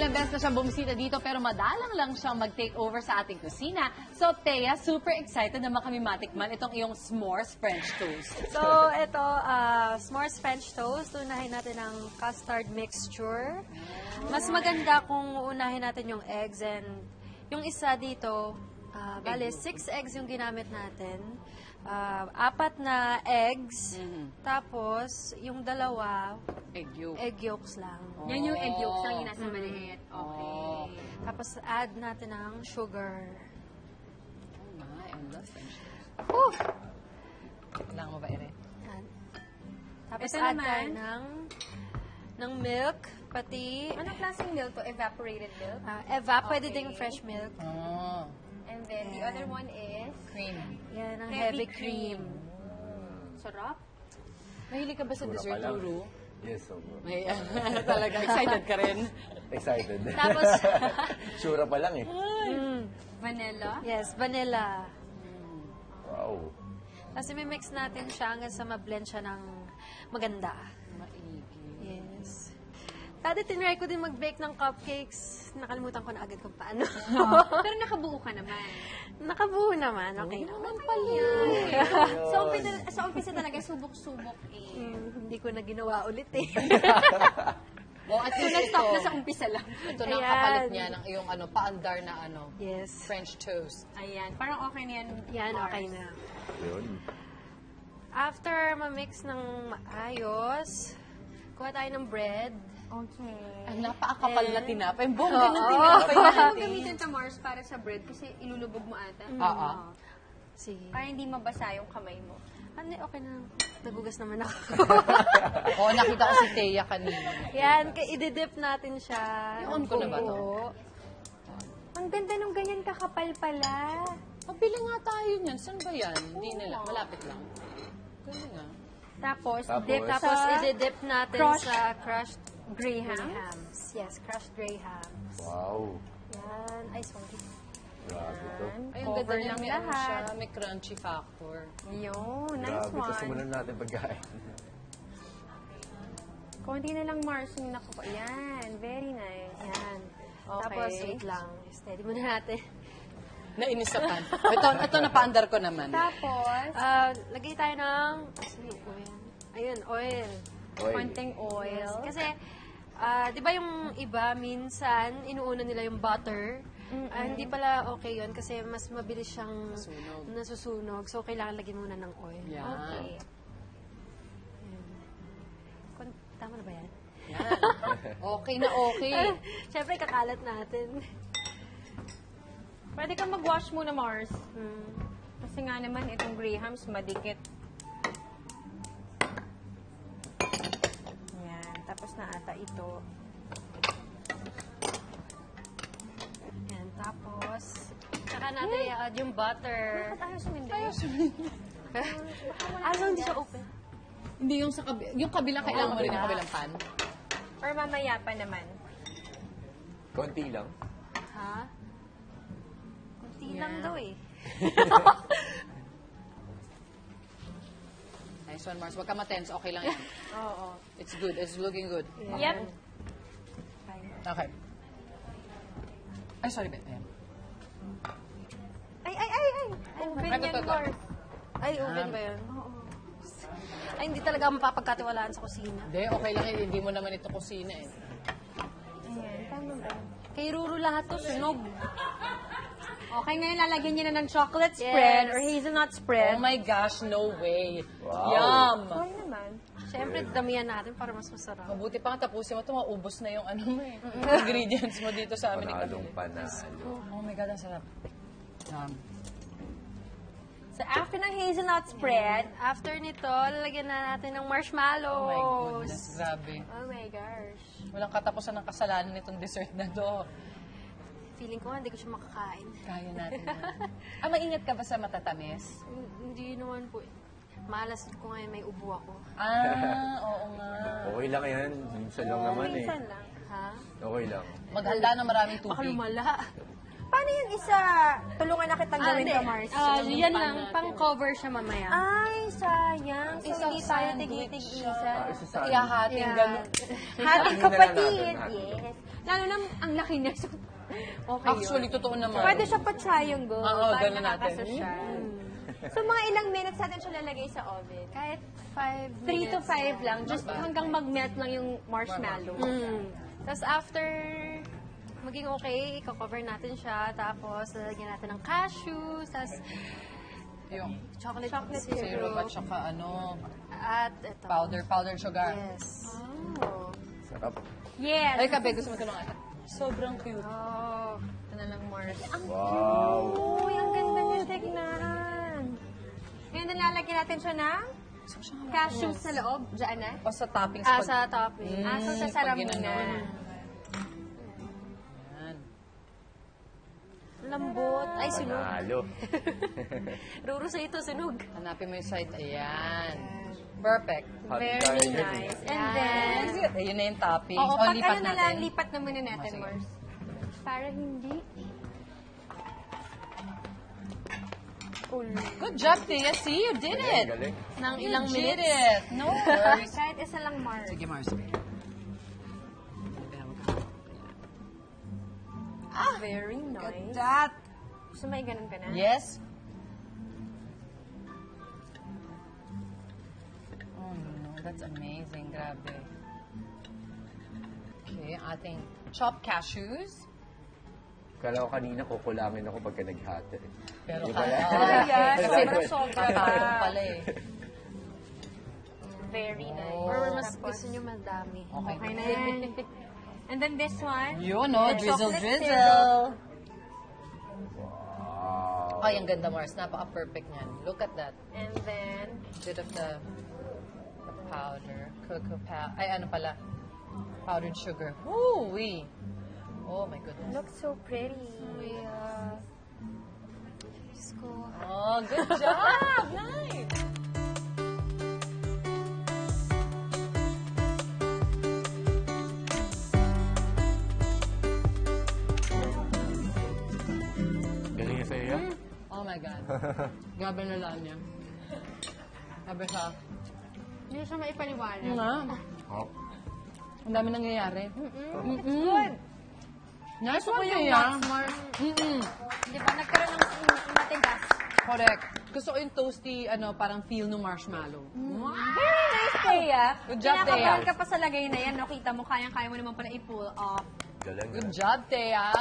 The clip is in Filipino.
ilang beses na siyang bumisita dito pero madalang lang siyang mag-take over sa ating kusina. So, Thea, super excited naman kami matikman itong iyong s'mores French toast. So, ito, s'mores French toast. Unahin natin ang custard mixture. Mas maganda kung unahin natin yung eggs and yung isa dito, bale, 6 eggs yung ginamit natin. 4 na eggs. Tapos, yung dalawa, egg yolks lang. Yan yung egg yolks lang yung nasa maliit. Okay. Tapos, add natin ang sugar. Oh my, I love French toast. Whew! Kailangan mo ba, Ere? Yan. Tapos, Ito add naman. tayo ng milk, pati Anong klaseng milk to? Evaporated milk? eva, pwede Okay. ding fresh milk. Oh, And then the other one is cream. Yan, ang Heavy heavy cream. sarap. Mahilig ka ba sa dessert, Ruru? Yes, sobra. May, talaga, excited ka rin. Excited. Tapos, Sura pa lang eh. Vanilla. yes, vanilla. Wow. Tapos mix natin siya hanggang sa ma-blend siya ng maganda. Maigi. Yes. Dati tinry ko din mag-bake ng cupcakes. Nakalimutan ko na agad kung paano. Pero nakabuo ka naman. Nakabuo naman. Okay naman pala. Sa umpisa talaga, subok-subok eh. Hindi ko na ginawa ulit eh. Well, at So, least na-stop ito, na sa umpisa lang. ito na ang Ayan. kapalit niya ng iyong paandar na yes. French toast. Ayan. Parang okay na yan. Yan, Mars. okay na. Yun. After ma-mix ng maayos, kuha tayo ng bread. Okay. Ang napakakapal na tinapay. Buong Oo. ganun tinapay Pwede mo natin. gamitin ito, Mars, para sa bread kasi ilulubog mo ata. Oo. Sige. Para hindi mabasa yung kamay mo. Ano, okay na. Nagugas naman ako. Oo, nakita ko si Thea kanina. Yan, i-dip natin siya. I-on ko na ba to? Oo. Ang ganda nung ganyan kakapal pala. Pabili nga tayo niyan. Saan ba yan? Hindi nila. Malapit lang. Ganun nga. Tapos, Tapos? dip Tapos, sa i-dip natin crushed sa crushed graham. grahams. Yes, crushed grahams. Wow. Yan. Ay, sorry. Grabe to. Ay, ang ganda Cover niya. lang May ano lahat. siya. May crunchy factor. Yun, nice Grabe. Tapos one. simulan natin pagkain. Konti na lang, Mars, yung nakuha. Yan, very nice. Yan. Okay. Tapos, wait lang. Steady muna natin. Nainis sa pan. Ito napaandar ko naman. Tapos, Lagay tayo ng... Asan yung oil? Ayun, oil. Oy. konting oil. Kasi, di ba yung iba, minsan, inuuna nila yung butter. Hindi pala okay yun kasi mas mabilis siyang nasusunog. So, kailangan lagyan muna ng oil. Yan. Okay. Tama na ba yan? Yan. Okay na okay. Siyempre, kakalat natin. Pwede kang mag-wash muna, Mars. Kasi nga naman, itong grahams, madikit. Yan. Tapos na ata ito. Yan, tapos, saka natin i-add yung butter. Bakit ayaw sumindi? Hindi siya open. Hindi yung sa yung kabila kailangan mo rin yung kabilang pan. Or mamaya pa naman. Konti lang. Ha? Kunti lang daw eh. Nice one, Mars. Huwag ka matense. Okay lang yan. Oo. It's good. It's looking good. Yep. Okay. Ay, sorry, Beth. Ayan. Ay! Open Ito, yan, ito. Mars. Ay, open ba yun? Ay, hindi talaga mapapagkatiwalaan sa kusina. Hindi, okay lang yun. Hindi mo naman ito kusina eh. Ayan. Tama ba? Kay Ruru lahat to, sunog. Okay, ngayon lalagyan niyo na ng chocolate spread Yes. or hazelnut Oh spread. my gosh, no way. Wow. Yum! Okay naman. Siyempre, damihan natin para mas masarap. Mabuti pa nga tapusin mo ito, maubos na yung ano mo eh. Ingredients mo dito sa amin. Panalong panalo. Oh my God, ang sarap. So, after ng hazelnut spread, After nito, lalagyan na natin ng Oh my marshmallows. goodness, grabe. oh my gosh. Walang katapusan ng kasalanan nitong dessert na to. Feeling ko, hindi ko siya makakain. Kaya natin yan. Maingat ka ba sa matatamis? Hindi naman po. Malas ko ngayon, may ubo ako. Oo nga. Okay lang yan. Minsan lang naman eh. Minsan lang. Ha? Okay lang. Maghanda ng maraming Baka tubig. lumala. Paano yung isa? Tulungan na kitang gawin to, Mars. Yan lang, pang-cover siya mamaya. Ay, sayang. So, Isang hindi tayo sandwich tig-isa. Isa sa Ihahating Yeah. ganun. Hating Hindi na kapatid. natin. Yes. Lalo na, ang laki niya. So, okay Actually, yun. totoo naman. Pwede siya pa-triangle. Oo, para ganun natin. nakakasosyal. So, mga ilang minutes natin siya lalagay sa oven? Kahit 5 3 to 5 lang. Just hanggang mag-melt lang yung marshmallow. Tapos after maging okay, i-cover natin siya. Tapos lalagyan natin ng cashews. Tapos Yung chocolate syrup at saka ano, At ito. powdered sugar. Yes. Oh. Sarap. Yes. Ay, kabe, gusto mo ito ng sobrang cute. Oh, ito na lang, Mars. Wow. Uy, ang ganda niya tignan. Ngayon, nilalagyan natin siya ng cashews sa loob. Diyan na. O sa toppings Ah, pag... sa topping. So, pag sasara muna. ginanon. Yan. Lambot. Ay, sunog. Panalo. Ruro sa ito, sunog. Hanapin mo yung side. Ayan. Perfect. Hot Very tayo dyan eh. nice. And then, That's it. Ayun na yung toppings. oo, pag lipat ano na lang, natin. lipat na muna natin, sige. Mars. Para hindi. Good job, Tia. See, you did it. Galing. Nang You ilang did minutes. it. No worries. Kahit isa lang, Mars. Sige, Mars. Very nice. That. So, may ganun ka na? Yes. Oh no, that's amazing. Grabe. Okay, ating chopped cashews. Kala ko kanina kukulangin ako pagka naghati. Pero Di pala. Ayan, Sobra. sobra Parang pa. pala eh. Very nice. Or mas gusto nyo madami. Okay. Okay na yan. And then this one. Yun, no? Drizzle, Chocolate drizzle. Wow. Ay, ang ganda, Mars. Napaka-perfect niyan. Look at that. And then, Bit of the powder. Cocoa powder. Ay, ano pala? Powdered sugar. Woo-wee. Oh, my goodness. looks so pretty. Diyos ko. Oh, good job! Nice! Galing niya sa'yo. Oh my God. Grabe na lang niya. Grabe siya. Hindi siya maipaliwanag. Nga. Oh. Ang dami nangyayari. It's good. Nice one, Tia. Di ba? Nagkaroon ng matigas. Correct. Gusto ko yung toasty, ano, parang feel ng marshmallow. Very nice, Thea. Good job, Kinakabahan Thea. ka pa sa lagay na yan. No? Kita mo, kayang-kaya mo naman pala i-pull off. Galing. Good job, Thea.